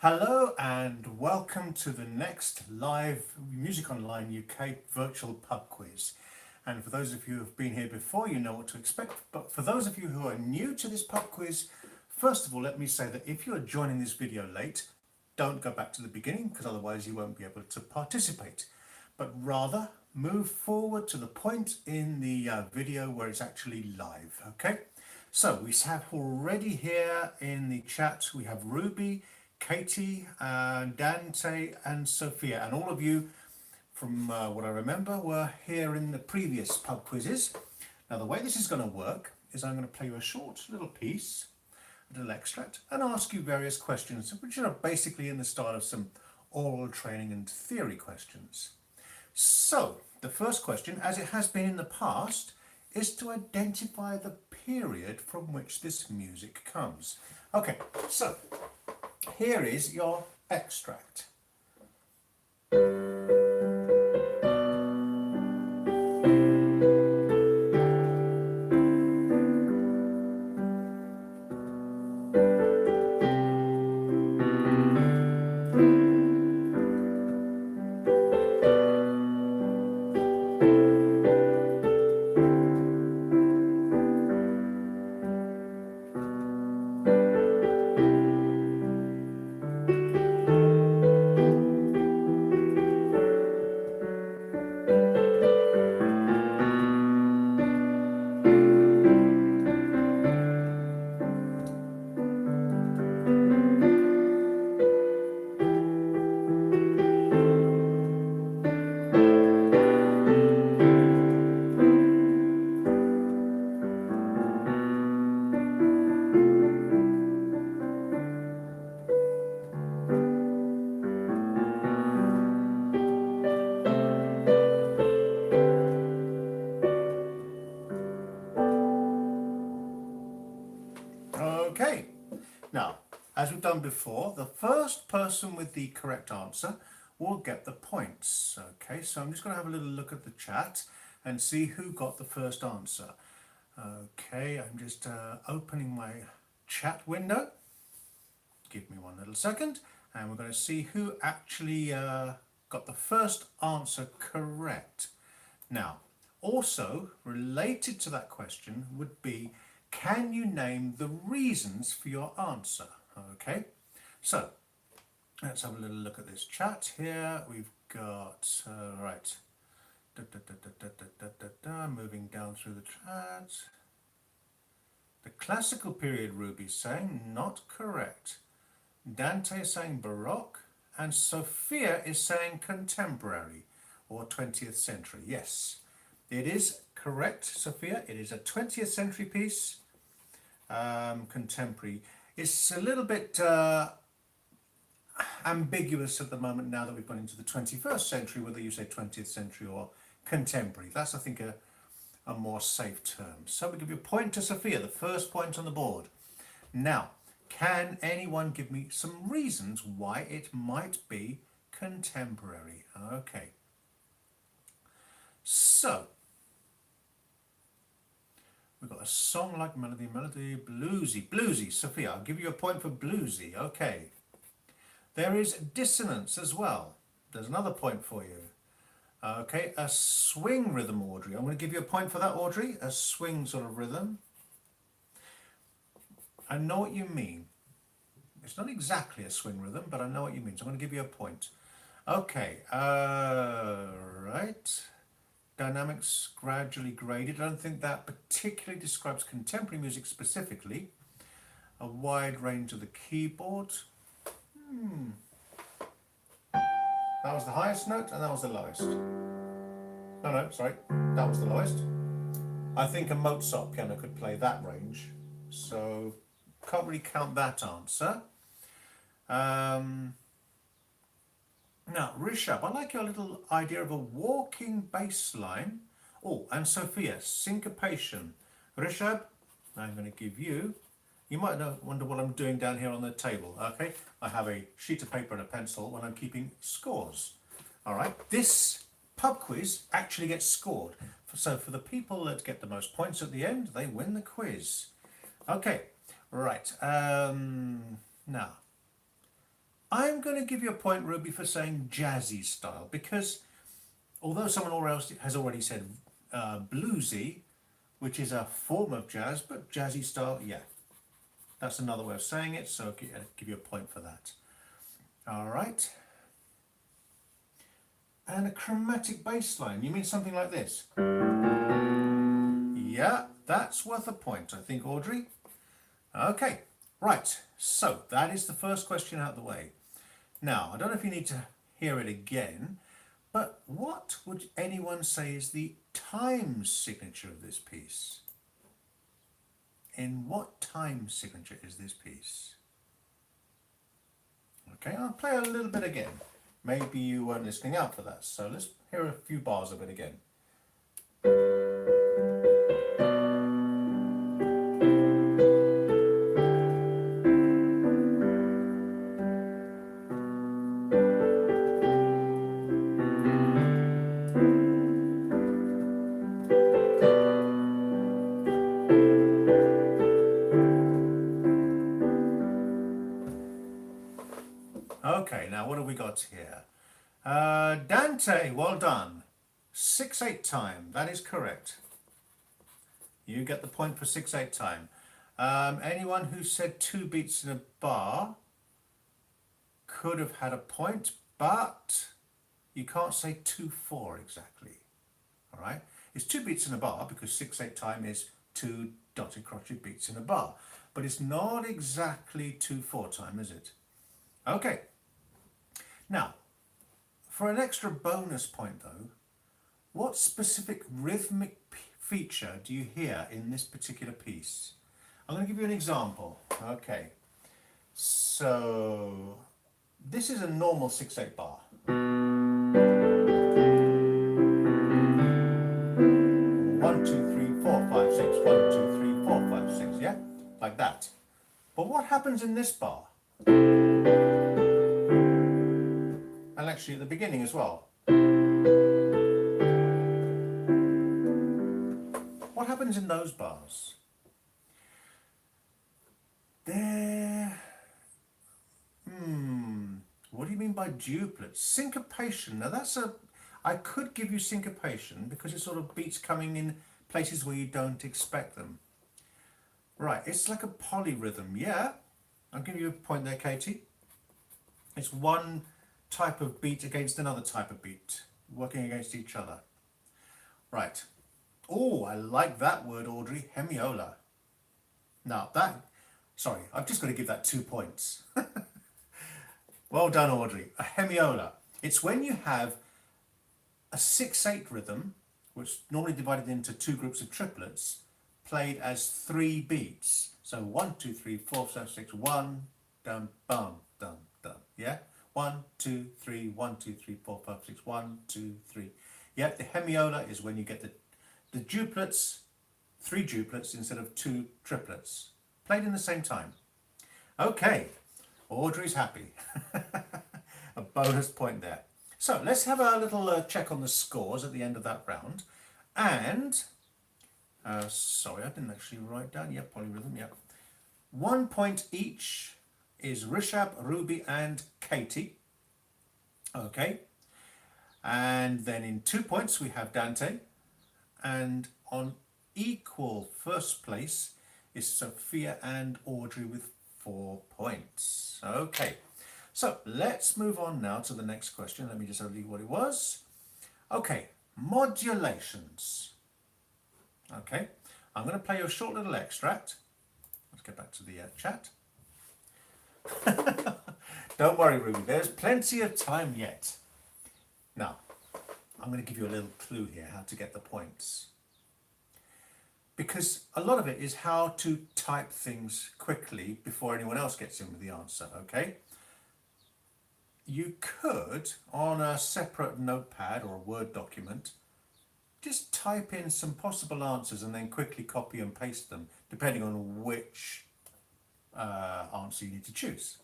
Hello and welcome to the next live Music Online UK virtual pub quiz. And for those of you who have been here before, you know what to expect. But for those of you who are new to this pub quiz, first of all, let me say that if you are joining this video late, don't go back to the beginning because otherwise you won't be able to participate. But rather move forward to the point in the video where it's actually live, okay? So we have already here in the chat, we have Ruby, Katie, Dante and Sophia, and all of you from what I remember were here in the previous pub quizzes. Now the way this is going to work is I'm going to play you a short little piece, a little extract, and ask you various questions which are basically in the style of some oral training and theory questions. So the first question, as it has been in the past, is to identify the period from which this music comes. Okay, so here is your extract. Okay, now as we've done before, the first person with the correct answer will get the points. Okay, so I'm just going to have a little look at the chat and see who got the first answer. Okay, I'm just opening my chat window. Give me one little second and we're going to see who actually got the first answer correct. Now, also related to that question would be, can you name the reasons for your answer? Okay, so let's have a little look at this chat here. We've got, right, moving down through the chat. The classical period, Ruby's saying, not correct. Dante is saying Baroque, and Sophia is saying contemporary or 20th century. Yes, it is correct, Sophia. It is a 20th century piece. Contemporary. It's a little bit ambiguous at the moment now that we've gone into the 21st century, whether you say 20th century or contemporary. That's, I think, a more safe term. So we give you a point to Sophia, the first point on the board. Now, can anyone give me some reasons why it might be contemporary? Okay. So, we've got a song like melody, bluesy. Sophia, I'll give you a point for bluesy. Okay. There is dissonance as well. There's another point for you. Okay, a swing rhythm, Audrey. I'm going to give you a point for that, Audrey. A swing sort of rhythm. I know what you mean. It's not exactly a swing rhythm, but I know what you mean. So I'm going to give you a point. Okay, right. Dynamics gradually graded. I don't think that particularly describes contemporary music specifically. A wide range of the keyboard. That was the highest note and that was the lowest. No, sorry, that was the lowest. I think a Mozart piano could play that range, so can't really count that answer. Now, Rishabh, I like your little idea of a walking bass line. Oh, and Sophia, syncopation. Rishabh, I'm going to give you, you might wonder what I'm doing down here on the table, okay? I have a sheet of paper and a pencil when I'm keeping scores. All right, this pub quiz actually gets scored. So for the people that get the most points at the end, they win the quiz. Okay, right, now, I'm going to give you a point, Ruby, for saying jazzy style, because although someone else has already said bluesy, which is a form of jazz, but jazzy style, yeah, that's another way of saying it, so I'll give you a point for that. All right. And a chromatic bass line, you mean something like this? Yeah, that's worth a point, I think, Audrey. Okay, right, so that is the first question out of the way. Now, I don't know if you need to hear it again, but what would anyone say is the time signature of this piece? In what time signature is this piece? Okay, I'll play a little bit again. Maybe you weren't listening out for that, so let's hear a few bars of it again. Okay, now what have we got here? Dante, well done. 6/8 time, that is correct. You get the point for 6/8 time. Anyone who said 2 beats in a bar could have had a point, but you can't say 2/4 exactly. All right, it's 2 beats in a bar because 6/8 time is 2 dotted crotchet beats in a bar, but it's not exactly 2/4 time, is it? Okay. Now, for an extra bonus point though, what specific rhythmic feature do you hear in this particular piece? I'm going to give you an example. Okay, so this is a normal 6/8 bar. 1, 2, 3, 4, 5, 6. 1, 2, 3, 4, 5, 6. Yeah, like that. But what happens in this bar? And actually at the beginning as well. What happens in those bars? What do you mean by duplets? Syncopation. Now I could give you syncopation because it's sort of beats coming in places where you don't expect them. Right, it's like a polyrhythm. Yeah, I'll give you a point there, Katie. It's one type of beat against another type of beat, working against each other. Right. Oh, I like that word, Audrey. Hemiola. Now sorry, I've just got to give that 2 points. Well done, Audrey. A hemiola. It's when you have a 6/8 rhythm, which is normally divided into 2 groups of triplets, played as 3 beats. So 1, 2, 3, 4, 5, 6, 1, dum, bum, dum, dum. Yeah? 1, 2, 3, 1, 2, 3, 4, 5, 6, 1, 2, 3. Yeah, the hemiola is when you get the duplets, 3 duplets instead of 2 triplets, played in the same time. Okay, Audrey's happy. A bonus point there. So let's have a little check on the scores at the end of that round. And, sorry, I didn't actually write down. Yep, polyrhythm, yep. 1 point each is Rishabh, Ruby and Katie. Okay. And then in 2 points we have Dante. And on equal first place is Sophia and Audrey with 4 points. Okay, so let's move on now to the next question. Let me just read what it was. Okay, modulations. Okay, I'm going to play you a short little extract. Let's get back to the chat. Don't worry, Ruby, there's plenty of time yet. Now, I'm going to give you a little clue here how to get the points. Because a lot of it is how to type things quickly before anyone else gets in with the answer, okay? You could, on a separate notepad or a Word document, just type in some possible answers and then quickly copy and paste them, depending on which answer you need to choose.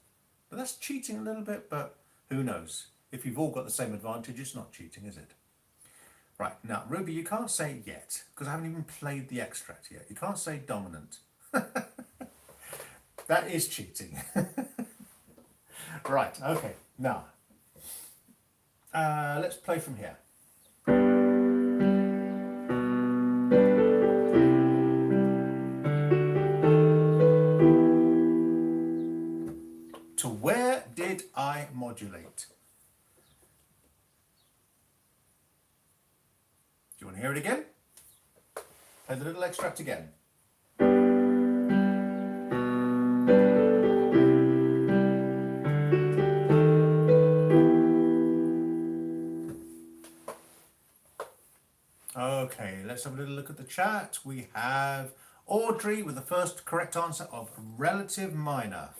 But that's cheating a little bit, but who knows? If you've all got the same advantage, it's not cheating, is it? Right, now, Ruby, you can't say yet, because I haven't even played the extract yet. You can't say dominant. That is cheating. Right, okay, now, let's play from here. To where did I modulate? Do you want to hear it again? Play the little extract again. Okay, let's have a little look at the chat. We have Audrey with the first correct answer of relative minor.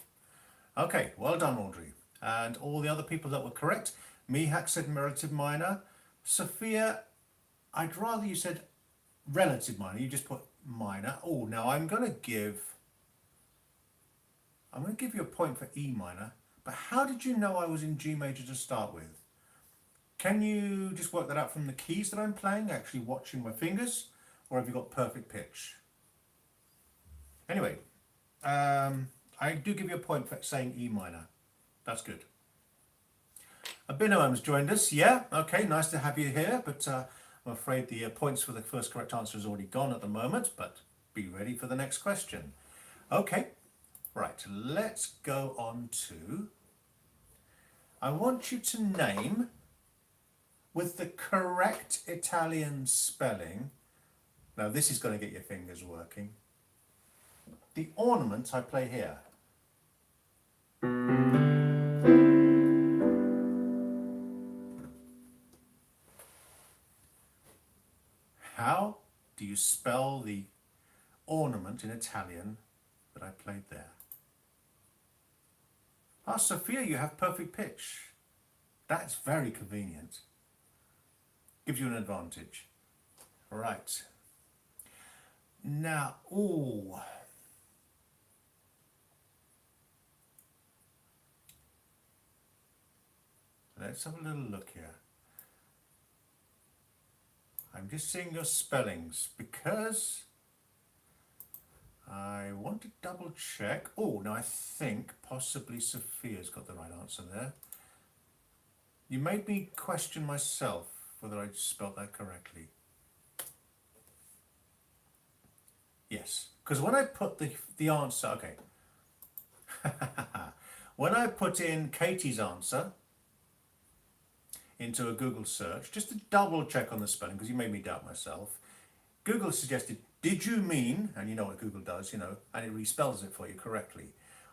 Okay, well done, Audrey. And all the other people that were correct. Mihak said relative minor. Sophia, I'd rather you said relative minor. You just put minor. Oh, now I'm going to give you a point for E minor. But how did you know I was in G major to start with? Can you just work that out from the keys that I'm playing, actually watching my fingers, or have you got perfect pitch? Anyway, I do give you a point for saying E minor. That's good. Abinoam's joined us. Yeah, okay, nice to have you here, but I'm afraid the points for the first correct answer is already gone at the moment, but be ready for the next question. Okay, right, let's go on to... I want you to name, with the correct Italian spelling, now this is going to get your fingers working, the ornament I play here. How do you spell the ornament in Italian that I played there? Ah, Sophia, you have perfect pitch. That's very convenient. Gives you an advantage. Right. Now, ooh. Let's have a little look here. I'm just seeing your spellings because I want to double check. Oh, now I think possibly Sophia's got the right answer there. You made me question myself whether I spelt that correctly. Yes, because when I put the answer, okay. When I put in Katie's answer into a Google search, just to double check on the spelling, because you made me doubt myself, Google suggested, did you mean, and you know what Google does, you know, and it respells it for you correctly.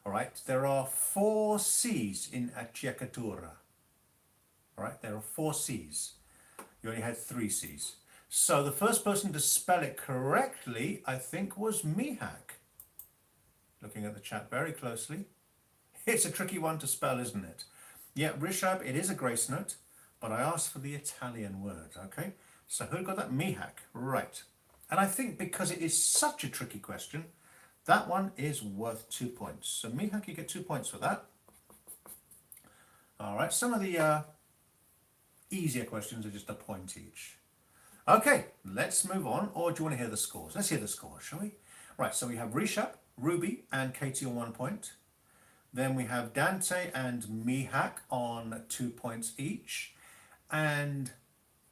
All right, there are 4 C's in acciaccatura. All right, there are 4 C's. You only had 3 C's. So the first person to spell it correctly, I think, was Mihak. Looking at the chat very closely. It's a tricky one to spell, isn't it? Yeah, Rishab, it is a grace note, but I asked for the Italian word, okay? So who got that? Mihak, right. And I think because it is such a tricky question, that one is worth 2 points. So Mihak, you get 2 points for that. All right, some of the easier questions are just a point each. Okay, let's move on. Or do you want to hear the scores? Let's hear the scores, shall we? Right, so we have Rishab, Ruby, and Katie on 1 point. Then we have Dante and Mihak on 2 points each. And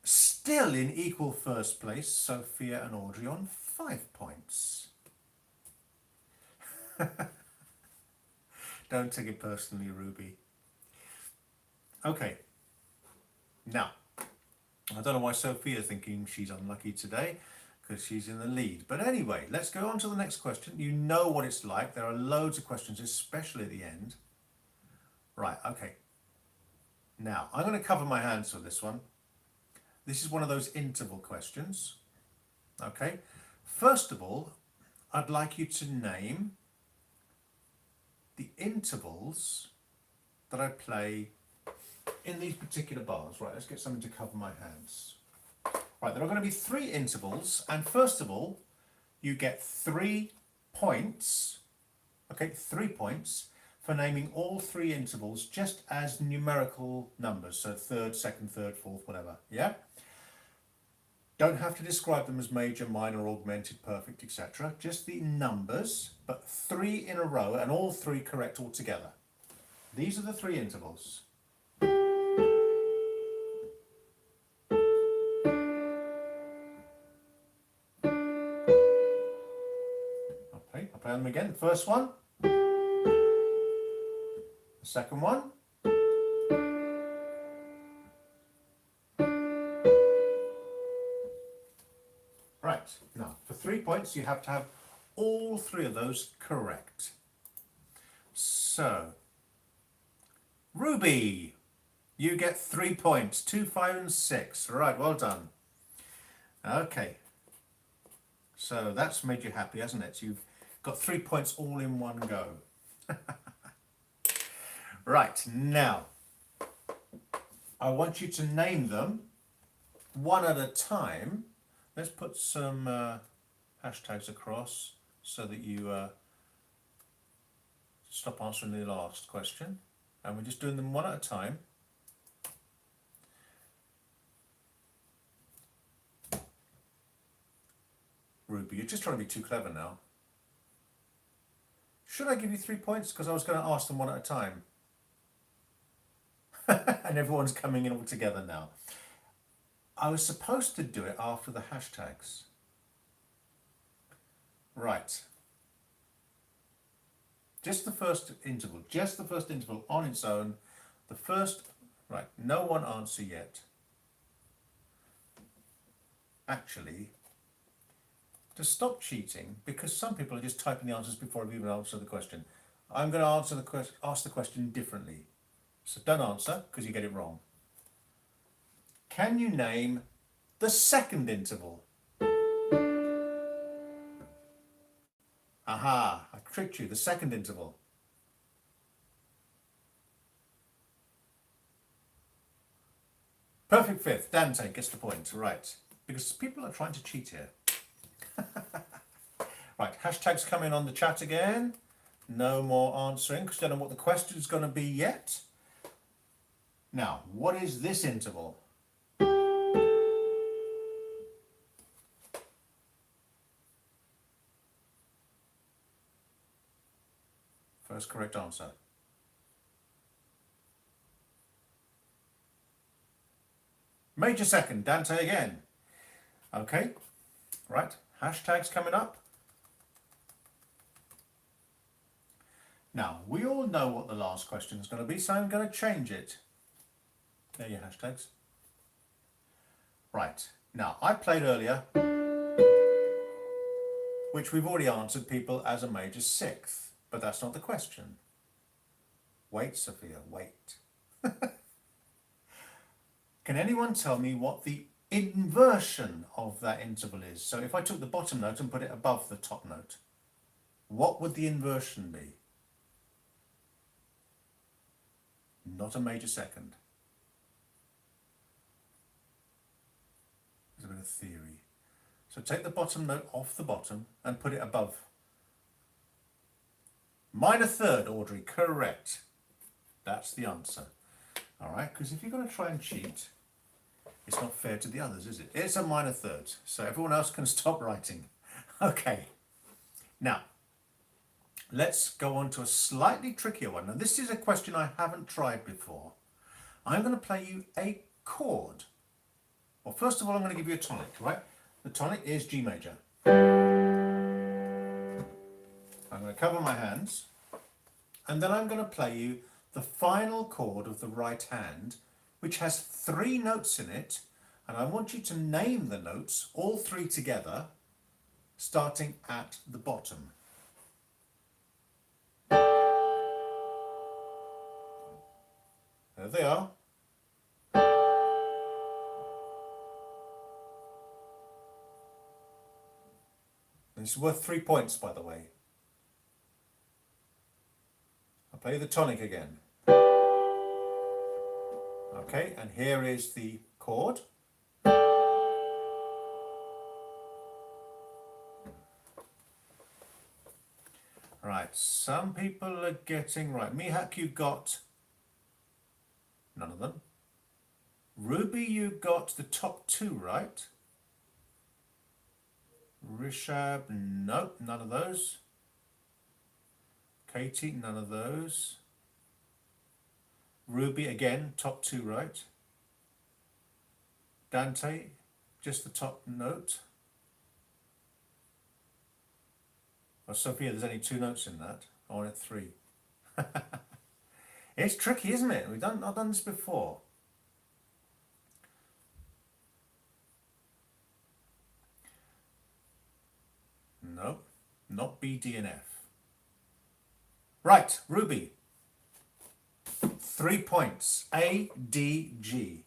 still in equal first place, Sophia and Audrey on 5 points. Don't take it personally, Ruby. Okay. Now, I don't know why Sophia's thinking she's unlucky today, because she's in the lead. But anyway, let's go on to the next question. You know what it's like. There are loads of questions, especially at the end. Right, okay. Now, I'm going to cover my hands for this one. This is one of those interval questions. Okay. First of all, I'd like you to name the intervals that I play in these particular bars. Right, let's get something to cover my hands. Right, there are going to be 3 intervals, and first of all, you get 3 points, okay, 3 points for naming all 3 intervals just as numerical numbers, so third, second, third, fourth, whatever, yeah? Don't have to describe them as major, minor, augmented, perfect, etc. Just the numbers, but 3 in a row and all 3 correct altogether. These are the three intervals. Okay, I'll play them again. The first one, the second one, right. Now, for 3 points, you have to have all three of those correct. So, Ruby, you get 3 points, 2, 5 and 6. Right, well done. Okay, so that's made you happy, hasn't it? You've got 3 points all in one go. Right, now, I want you to name them one at a time. Let's put some hashtags across so that you stop answering the last question. And we're just doing them one at a time. Ruby, you're just trying to be too clever now. Should I give you 3 points? Because I was going to ask them one at a time. And everyone's coming in all together now. I was supposed to do it after the hashtags. Right. Just the first interval on its own. The first, right, no one answer yet. Actually, to stop cheating, because some people are just typing the answers before I've even answered the question, I'm going to ask the question differently. So don't answer, because you get it wrong. Can you name the second interval? Aha, I tricked you, the second interval. Perfect fifth, Dante gets the point, right. Because people are trying to cheat here. Right, hashtags coming on the chat again. No more answering, because I don't know what the question's going to be yet. Now, what is this interval? First correct answer. Major second, Dante again. Okay, right, hashtags coming up. Now, we all know what the last question is going to be, so I'm going to change it. There are your hashtags. Right, now, I played earlier, which we've already answered people as a major sixth, but that's not the question. Wait, Sophia, wait. Can anyone tell me what the inversion of that interval is? So if I took the bottom note and put it above the top note, what would the inversion be? Not a major second. There's a bit of theory. So take the bottom note off the bottom and put it above. Minor third, Audrey, correct. That's the answer. All right, because if you're going to try and cheat, it's not fair to the others, is it? It's a minor third, so everyone else can stop writing. Okay, now, let's go on to a slightly trickier one. Now, this is a question I haven't tried before. I'm going to play you a chord. Well, first of all, I'm going to give you a tonic, right? The tonic is G major. I'm going to cover my hands, and then I'm going to play you the final chord of the right hand, which has 3 notes in it, and I want you to name the notes, all 3 together, starting at the bottom. There they are. And it's worth 3 points, by the way. I'll play the tonic again. Okay, and here is the chord. Right, some people are getting right. Mihak, you got none of them. Ruby, you got the top 2 right. Rishab, nope, none of those. Katie, none of those. Ruby, again, top two right. Dante, just the top note. Well, Sophia, there's only two notes in that. I wanted three. It's tricky, isn't it? I've done this before. No, not B, D, and F. Right, Ruby. 3 points. A, D, G.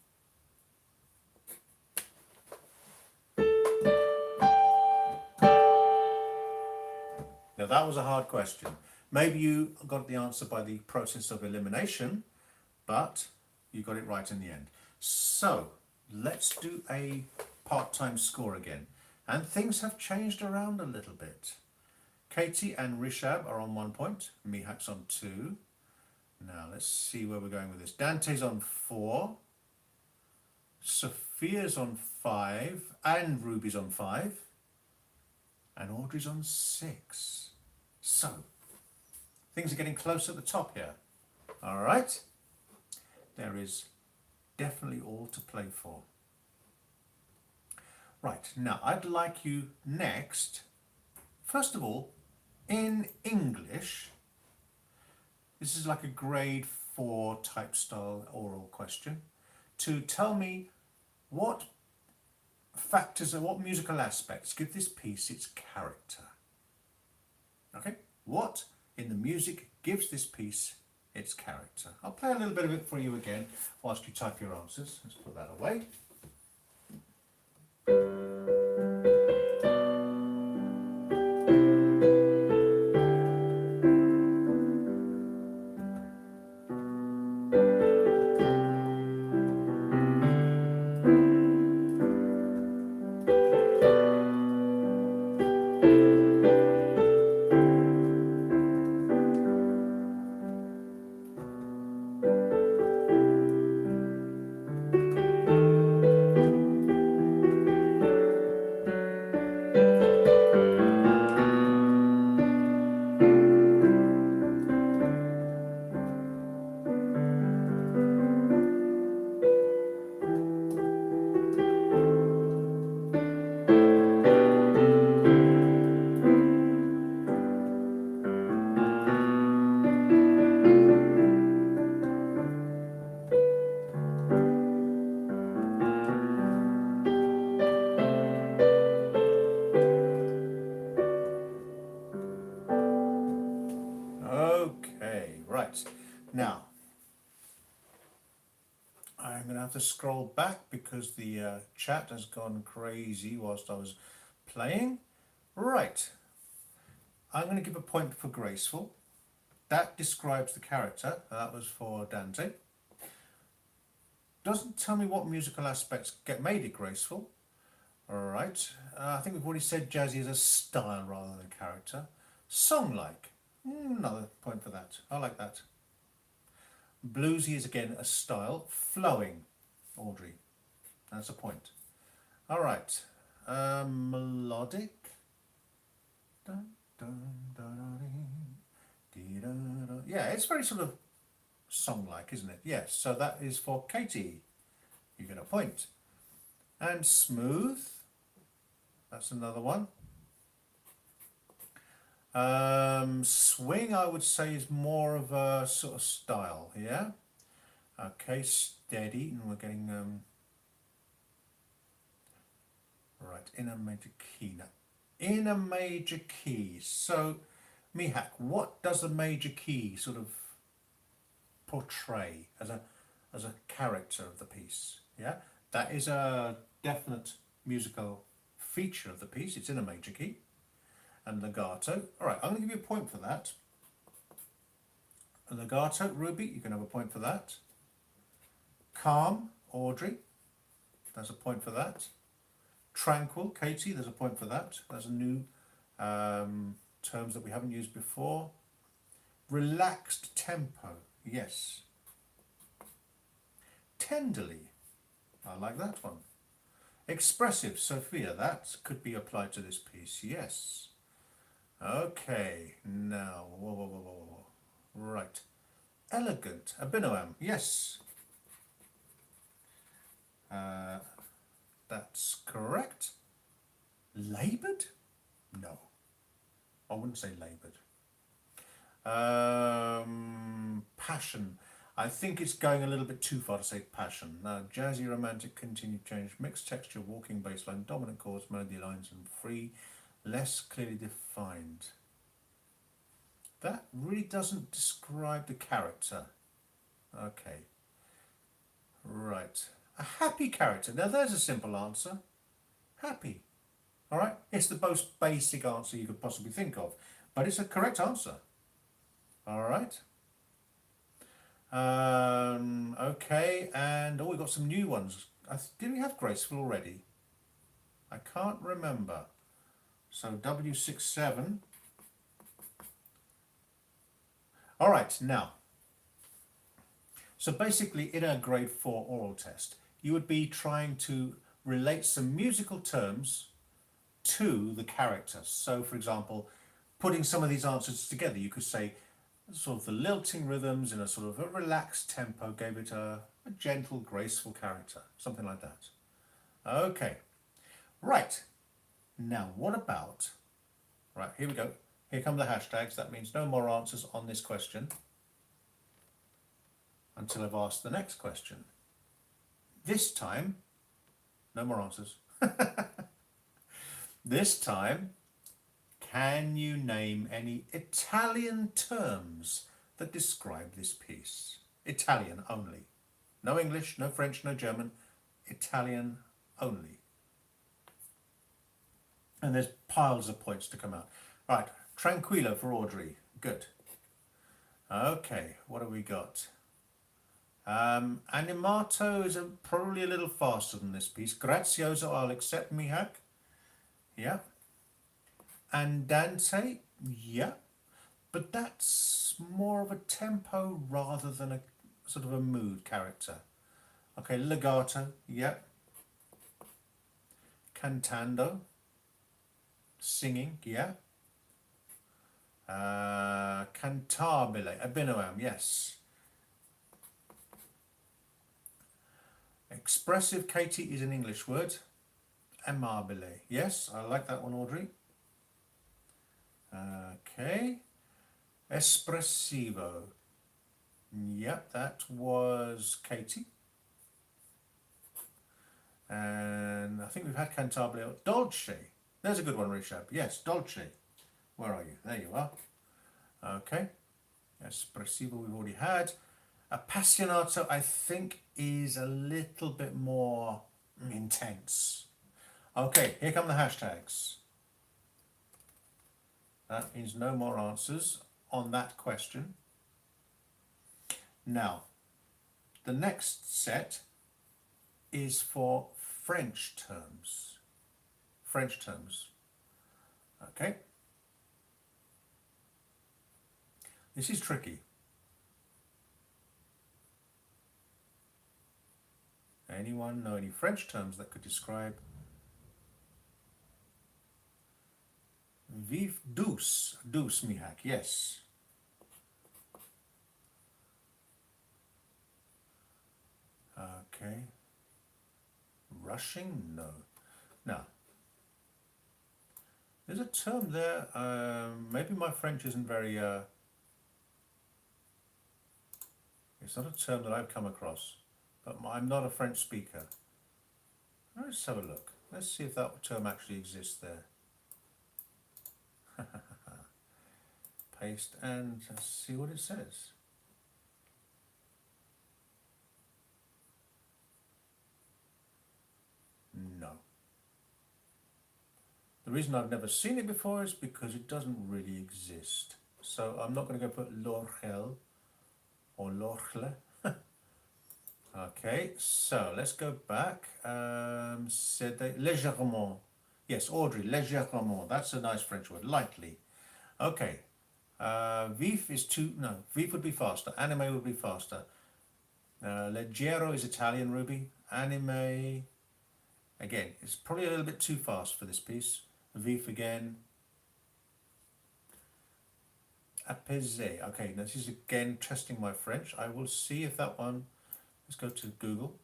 Now that was a hard question. Maybe you got the answer by the process of elimination, but you got it right in the end. So let's do a part-time score again. And things have changed around a little bit. Katie and Rishab are on 1 point. Mihak's on 2. Now let's see where we're going with this. Dante's on 4. Sophia's on 5. And Ruby's on 5. And Audrey's on 6. So, things are getting close at the top here. All right. There is definitely all to play for. Right, now I'd like you next, first of all, in English, this is like a grade 4 type style oral question, to tell me what factors or what musical aspects give this piece its character. Okay, what in the music gives this piece its character? I'll play a little bit of it for you again whilst you type your answers. Let's put that away. Okay, right. Now, I'm going to have to scroll back because the chat has gone crazy whilst I was playing. Right. I'm going to give a point for graceful. That describes the character. That was for Dante. Doesn't tell me what musical aspects made it graceful. Alright. I think we've already said jazzy is a style rather than a character. Song-like. Another point for that. I like that. Bluesy is again a style. Flowing. Audrey. That's a point. Alright. Melodic. Dun, dun, dun, dun, dun, dun. Yeah, it's very sort of song-like, isn't it? Yes, so that is for Katie. You get a point. And smooth. That's another one. Swing, I would say, is more of a sort of style, yeah? Okay, steady, and we're getting, right, in a major key now. In a major key, so, Mihak, what does a major key sort of portray as a character of the piece, yeah? That is a definite musical feature of the piece, it's in a major key. And legato. All right, I'm going to give you a point for that. A legato, Ruby, you can have a point for that. Calm, Audrey, there's a point for that. Tranquil, Katie, there's a point for that. There's a new terms that we haven't used before. Relaxed tempo, yes. Tenderly, I like that one. Expressive, Sophia, that could be applied to this piece, yes. Okay, now, whoa. Right. Elegant. Abinoam. Yes. That's correct. Laboured? No. I wouldn't say laboured. Passion. I think it's going a little bit too far to say passion. Jazzy, romantic, continued change, mixed texture, walking bass line, dominant chords, melody lines, and free, less clearly defined. That really doesn't describe the character. Okay. Right. A happy character. Now there's a simple answer. Happy. All right. It's the most basic answer you could possibly think of, but it's a correct answer. All right. Okay, and we've got some new ones. Did we have graceful already? I can't remember. So W67. All right, now. So basically, in a grade 4 oral test, you would be trying to relate some musical terms to the character. So, for example, putting some of these answers together, you could say, sort of the lilting rhythms in a sort of a relaxed tempo gave it a gentle, graceful character, something like that. Okay, right. Now, what about, right, here we go. Here come the hashtags. That means no more answers on this question until I've asked the next question. This time, no more answers. This time, can you name any Italian terms that describe this piece? Italian only. No English, no French, no German. Italian only. And there's piles of points to come out. Right, tranquillo for Audrey. Good. Okay, what have we got? Animato is probably a little faster than this piece. Grazioso, I'll accept, Mihak. Yeah. Andante, yeah, but that's more of a tempo rather than a sort of a mood character. Okay, legato, yeah. Cantando, singing, yeah. Cantabile, abinoam, yes. Expressive, Katie, is an English word. Amabile, yes, I like that one, Audrey. Okay, espressivo. Yep, that was Katie. And I think we've had cantabile. Dolce. There's a good one, Rishab. Yes, dolce. Where are you? There you are. Okay. Espressivo we've already had. Appassionato, I think, is a little bit more intense. Okay, here come the hashtags. That means no more answers on that question. Now, the next set is for French terms. French terms. Okay. This is tricky. Anyone know any French terms that could describe vif douce? Douce, Mihak, yes. Okay. Rushing? No. Now, there's a term there. Maybe my French isn't very... it's not a term that I've come across, but I'm not a French speaker. Let's have a look. Let's see if that term actually exists there. Paste and see what it says. No. The reason I've never seen it before is because it doesn't really exist. So I'm not going to go put l'orgel or l'orgle. Okay, so let's go back. Légèrement. Yes, Audrey, légèrement. That's a nice French word. Lightly. Okay. Vif is too... No, vif would be faster. Anime would be faster. Leggero is Italian, Ruby. Anime... Again, it's probably a little bit too fast for this piece. Vif again. Apaisé. Okay, now this is again testing my French. I will see if that one, let's go to Google.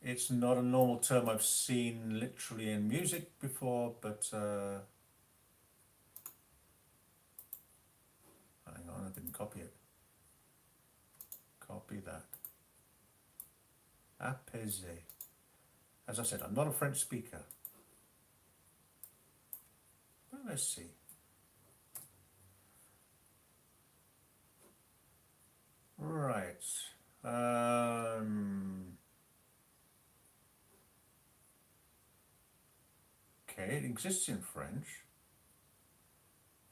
It's not a normal term I've seen literally in music before, but hang on, I didn't copy it. Copy that. Apaisé. As I said, I'm not a French speaker. But let's see. Right. Okay, it exists in French.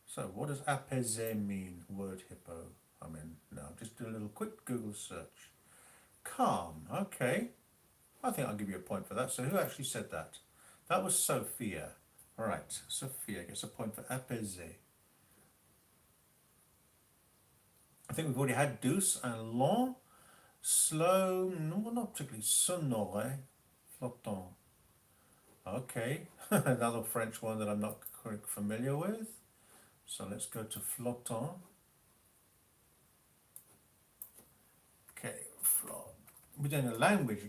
So what does apaiser mean? Word hippo. I mean, no, just do a little quick Google search. Calm, okay. I think I'll give you a point for that. So who actually said that? That was Sophia. All right, Sophia gets a point for apaiser. I think we've already had douce and lent. Slow, no, not particularly. Sonore, flottant. Okay, another French one that I'm not quite familiar with. So let's go to flottant. Okay, we're doing a language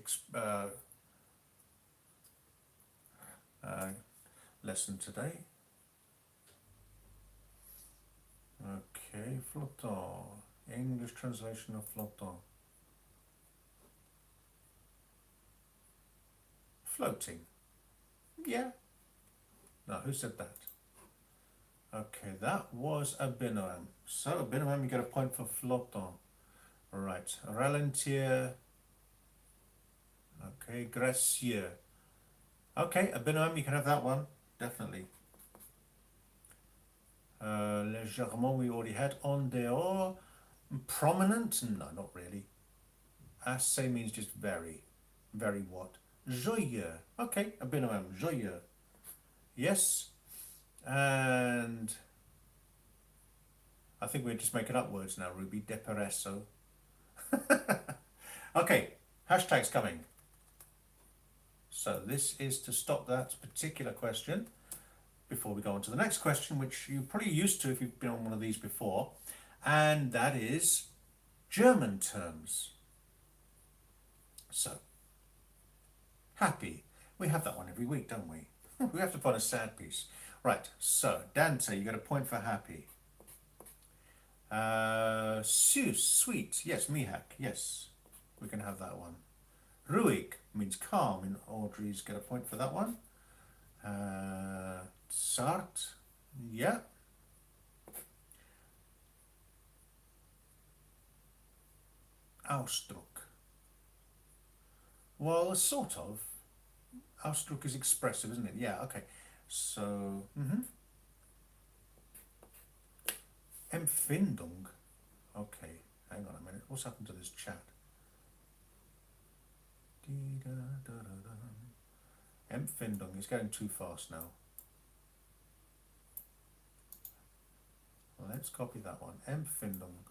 lesson today. Okay, flottant. English translation of flottant. Floating. Yeah. Now, who said that? Okay, that was a binoam. So, a binoam, you get a point for flottant. Right, ralentir. Okay, gracieux. Okay, a binoam, you can have that one, definitely. Légèrement, we already had. En dehors. Prominent? No, not really. Assez means just very. Very what? Joyeux. Okay, a binoam, joyeux. Yes. And I think we're just making up words now, Ruby. Depresso. Okay, hashtags coming. So this is to stop that particular question before we go on to the next question, which you're probably used to if you've been on one of these before, and that is German terms. So, happy. We have that one every week, don't we? We have to find a sad piece. Right, so Dante, you got a point for happy. Süß, sweet. Yes, Mihak, yes. We can have that one. Ruhig means calm, and Audrey's got a point for that one. Zart, yeah. Ausdruck. Well, sort of. Ausdruck is expressive, isn't it? Yeah, okay. So, Empfindung. Okay, hang on a minute. What's happened to this chat? Empfindung is going too fast now. Let's copy that one. Empfindung.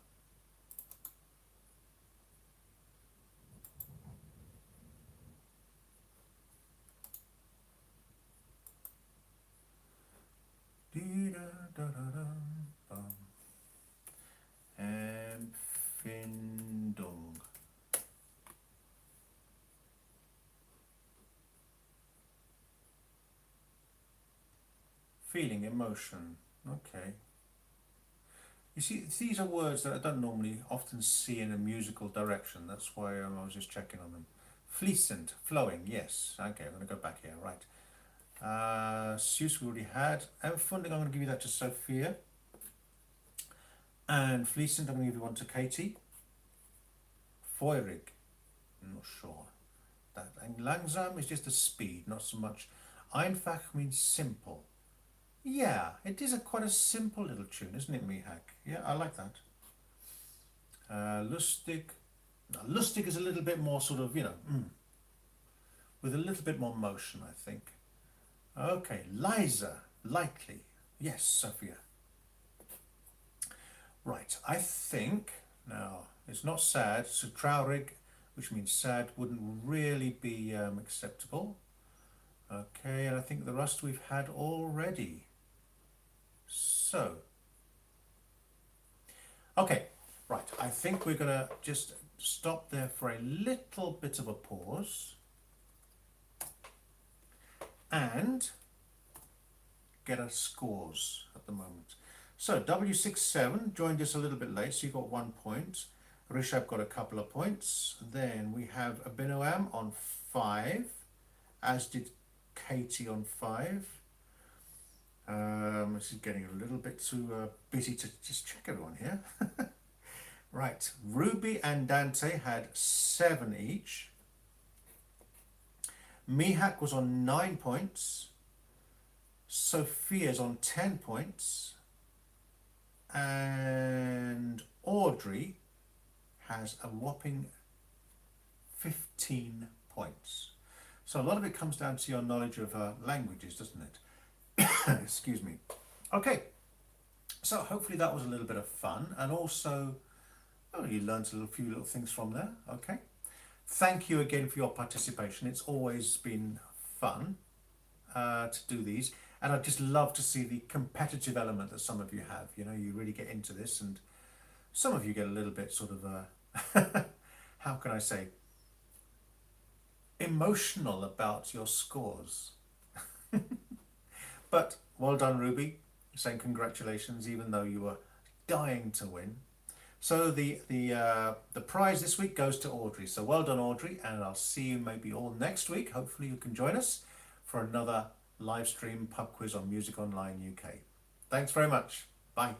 Empfindung. Feeling, emotion. Okay. You see, these are words that I don't normally often see in a musical direction. That's why I was just checking on them. Fließend, flowing, yes. Okay, I'm going to go back here, right. Süß we already had. Empfindung, I'm going to give you that to Sophia. And fließend, I'm going to give you one to Katie. Feurig, I'm not sure. That. And langsam is just the speed, not so much. Einfach means simple. Yeah, it is quite a simple little tune, isn't it, Mihak? Yeah, I like that. Lustig. Now, lustig is a little bit more sort of, with a little bit more motion, I think. Okay, leiser, lightly. Yes, Sophia. Right, I think, now, it's not sad, so traurig, which means sad, wouldn't really be acceptable. Okay, and I think the rest we've had already. So, Okay, right. I think we're gonna just stop there for a little bit of a pause and get our scores at the moment. So W67 joined us a little bit late, so you got 1 point. Rishabh got a couple of points. Then we have Abinoam on 5, as did Katie on 5. This is getting a little bit too busy to just check everyone here. Right, Ruby and Dante had 7 each. Mihak was on 9 points. Sophia's on 10 points. And Audrey has a whopping 15 points. So a lot of it comes down to your knowledge of languages, doesn't it? Excuse me. Okay, so hopefully that was a little bit of fun, and also you learned a few little things from there. Okay, thank you again for your participation. It's always been fun to do these, and I just love to see the competitive element that some of you have. You know, you really get into this, and some of you get a little bit sort of how can I say, emotional about your scores. But well done, Ruby. Saying congratulations, even though you were dying to win. So the prize this week goes to Audrey. So well done, Audrey, and I'll see you maybe all next week. Hopefully you can join us for another live stream pub quiz on Music Online UK. Thanks very much. Bye.